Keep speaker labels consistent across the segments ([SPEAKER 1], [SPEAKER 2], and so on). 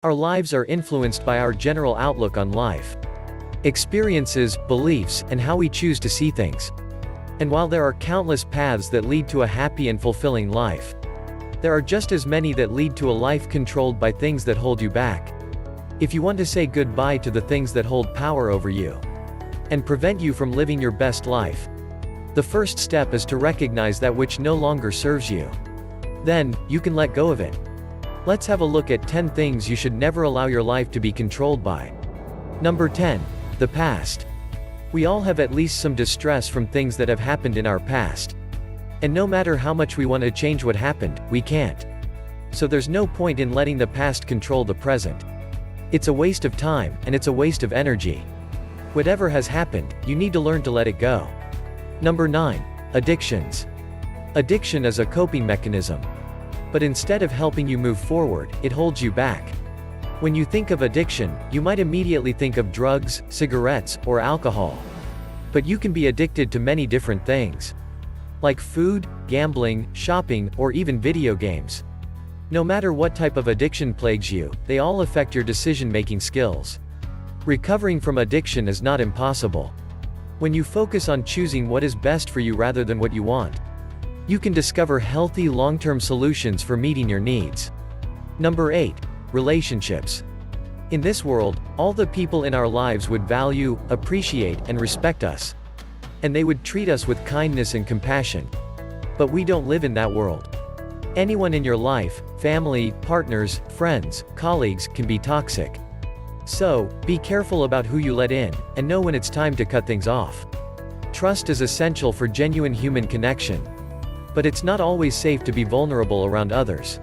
[SPEAKER 1] Our lives are influenced by our general outlook on life. Experiences, beliefs, and how we choose to see things. And while there are countless paths that lead to a happy and fulfilling life, there are just as many that lead to a life controlled by things that hold you back. If you want to say goodbye to the things that hold power over you and prevent you from living your best life, the first step is to recognize that which no longer serves you. Then, you can let go of it. Let's have a look at 10 things you should never allow your life to be controlled by. Number 10. The past. We all have at least some distress from things that have happened in our past. And no matter how much we want to change what happened, we can't. So there's no point in letting the past control the present. It's a waste of time, and it's a waste of energy. Whatever has happened, you need to learn to let it go. Number 9. Addictions. Addiction is a coping mechanism. But instead of helping you move forward, it holds you back. When you think of addiction, you might immediately think of drugs, cigarettes, or alcohol. But you can be addicted to many different things. Like food, gambling, shopping, or even video games. No matter what type of addiction plagues you, they all affect your decision-making skills. Recovering from addiction is not impossible. When you focus on choosing what is best for you rather than what you want, you can discover healthy long-term solutions for meeting your needs. Number 8. Relationships. In this world, all the people in our lives would value, appreciate, and respect us. And they would treat us with kindness and compassion. But we don't live in that world. Anyone in your life, family, partners, friends, colleagues, can be toxic. So, be careful about who you let in, and know when it's time to cut things off. Trust is essential for genuine human connection. But it's not always safe to be vulnerable around others.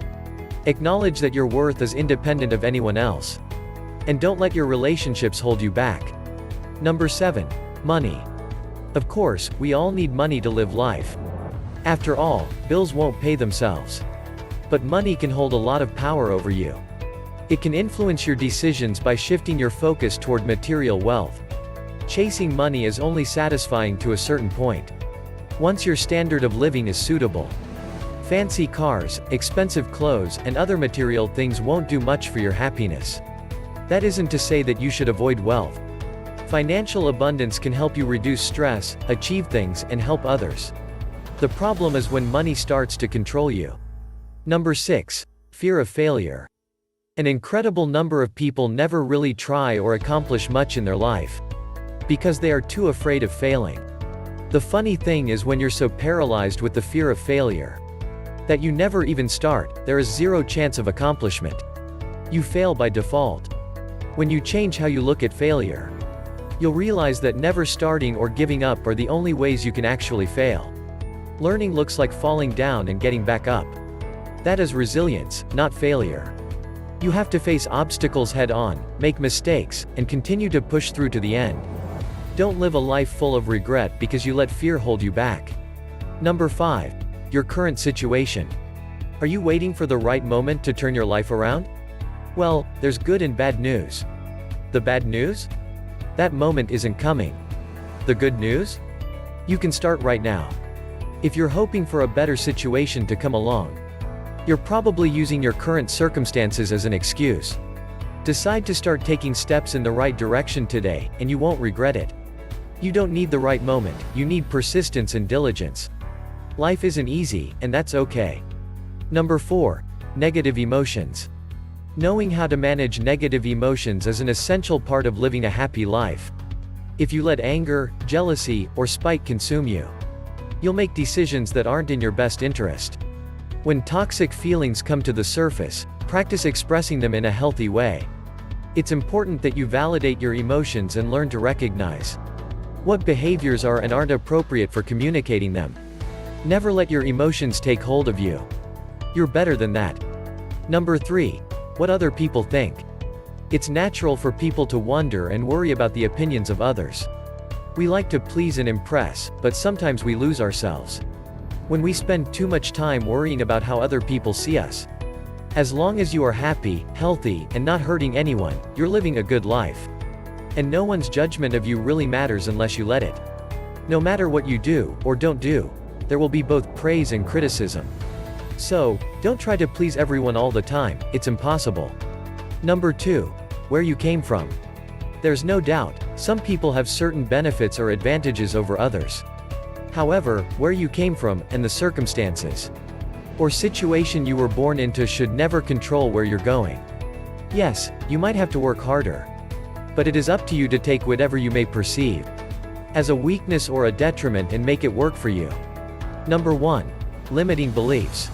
[SPEAKER 1] Acknowledge that your worth is independent of anyone else. And don't let your relationships hold you back. Number 7. Money. Of course, we all need money to live life. After all, bills won't pay themselves. But money can hold a lot of power over you. It can influence your decisions by shifting your focus toward material wealth. Chasing money is only satisfying to a certain point. Once your standard of living is suitable, fancy cars, expensive clothes, and other material things won't do much for your happiness. That isn't to say that you should avoid wealth. Financial abundance can help you reduce stress, achieve things, and help others. The problem is when money starts to control you. Number 6. Fear of failure. An incredible number of people never really try or accomplish much in their life because they are too afraid of failing. The funny thing is, when you're so paralyzed with the fear of failure that you never even start, there is zero chance of accomplishment. You fail by default. When you change how you look at failure, you'll realize that never starting or giving up are the only ways you can actually fail. Learning looks like falling down and getting back up. That is resilience, not failure. You have to face obstacles head-on, make mistakes, and continue to push through to the end. Don't live a life full of regret because you let fear hold you back. Number 5. Your current situation. Are you waiting for the right moment to turn your life around? Well, there's good and bad news. The bad news? That moment isn't coming. The good news? You can start right now. If you're hoping for a better situation to come along, you're probably using your current circumstances as an excuse. Decide to start taking steps in the right direction today, and you won't regret it. You don't need the right moment, you need persistence and diligence. Life isn't easy, and that's okay. Number 4. Negative emotions. Knowing how to manage negative emotions is an essential part of living a happy life. If you let anger, jealousy, or spite consume you, you'll make decisions that aren't in your best interest. When toxic feelings come to the surface, practice expressing them in a healthy way. It's important that you validate your emotions and learn to recognize what behaviors are and aren't appropriate for communicating them. Never let your emotions take hold of you. You're better than that. Number 3. What other people think. It's natural for people to wonder and worry about the opinions of others. We like to please and impress, but sometimes we lose ourselves when we spend too much time worrying about how other people see us. As long as you are happy, healthy, and not hurting anyone, you're living a good life. And no one's judgment of you really matters unless you let it. No matter what you do, or don't do, there will be both praise and criticism. So, don't try to please everyone all the time, it's impossible. Number 2. Where you came from. There's no doubt, some people have certain benefits or advantages over others. However, where you came from, and the circumstances or situation you were born into should never control where you're going. Yes, you might have to work harder. But it is up to you to take whatever you may perceive as a weakness or a detriment and make it work for you. Number 1. Limiting beliefs.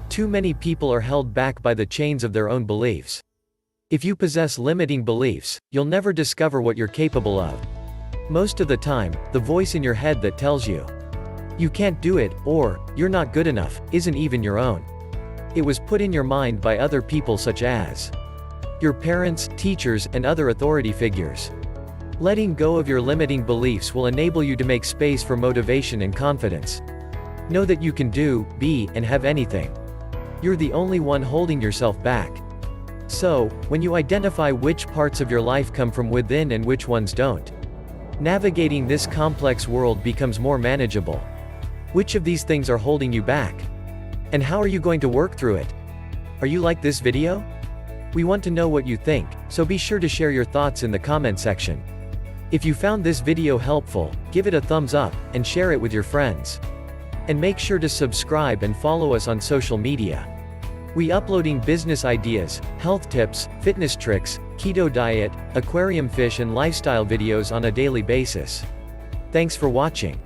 [SPEAKER 1] Too many people are held back by the chains of their own beliefs. If you possess limiting beliefs, you'll never discover what you're capable of. Most of the time, the voice in your head that tells you you can't do it, or you're not good enough, isn't even your own. It was put in your mind by other people such as your parents, teachers, and other authority figures. Letting go of your limiting beliefs will enable you to make space for motivation and confidence. Know that you can do, be, and have anything. You're the only one holding yourself back. So, when you identify which parts of your life come from within and which ones don't, navigating this complex world becomes more manageable. Which of these things are holding you back? And how are you going to work through it? Are you like this video? We want to know what you think, so be sure to share your thoughts in the comment section. If you found this video helpful, give it a thumbs up, and share it with your friends. And make sure to subscribe and follow us on social media. We uploading business ideas, health tips, fitness tricks, keto diet, aquarium fish and lifestyle videos on a daily basis. Thanks for watching.